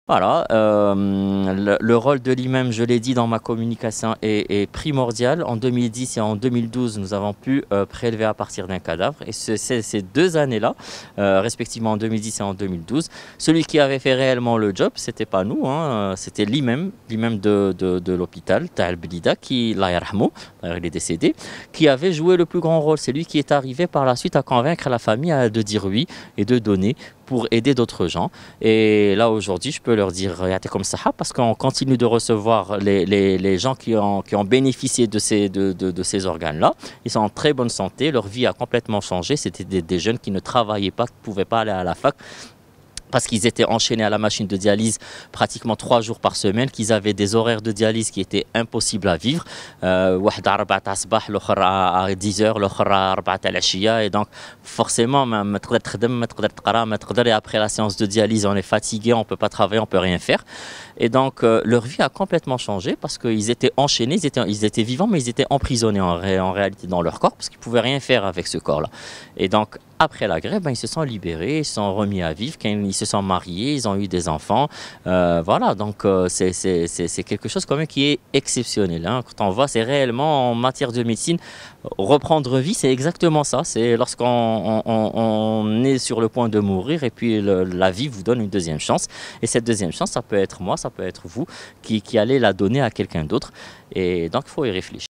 Voilà, le rôle de l'imam, je l'ai dit dans ma communication, est primordial. En 2010 et en 2012, nous avons pu prélever à partir d'un cadavre. Et ces 2 années-là, respectivement en 2010 et en 2012, celui qui avait fait réellement le job, c'était pas nous, hein, c'était l'imam de l'hôpital, Ta'al Blida, qui, Allah yarhamou, d'ailleurs il est décédé, qui avait joué le plus grand rôle. C'est lui qui est arrivé par la suite à convaincre la famille de dire oui et de donner pour aider d'autres gens. Et là, aujourd'hui, je peux leur dire comme ça, parce qu'on continue de recevoir les gens qui ont bénéficié de ces organes-là. Ils sont en très bonne santé, leur vie a complètement changé. C'était des jeunes qui ne travaillaient pas, qui ne pouvaient pas aller à la fac, parce qu'ils étaient enchaînés à la machine de dialyse pratiquement 3 jours par semaine, qu'ils avaient des horaires de dialyse qui étaient impossibles à vivre. واحد 4 الصباح الاخر à 10 heures, l'autre à 4 العشية, et donc forcément ما تقدر تخدم, ما تقدر تقرا, ما تقدر, et après la séance de dialyse on est fatigué, on peut pas travailler, on peut rien faire. Et donc leur vie a complètement changé parce qu'ils étaient enchaînés, ils étaient vivants, mais ils étaient emprisonnés en réalité dans leur corps, parce qu'ils pouvaient rien faire avec ce corps-là. Et donc après la grève, ils se sont libérés, ils se sont remis à vivre, ils se sont mariés, ils ont eu des enfants. Voilà, donc c'est quelque chose quand même qui est exceptionnel, hein. Quand on voit, c'est réellement en matière de médecine, reprendre vie, c'est exactement ça. C'est lorsqu'on est sur le point de mourir et puis la vie vous donne une deuxième chance. Et cette deuxième chance, ça peut être moi, ça peut être vous qui allez la donner à quelqu'un d'autre. Et donc il faut y réfléchir.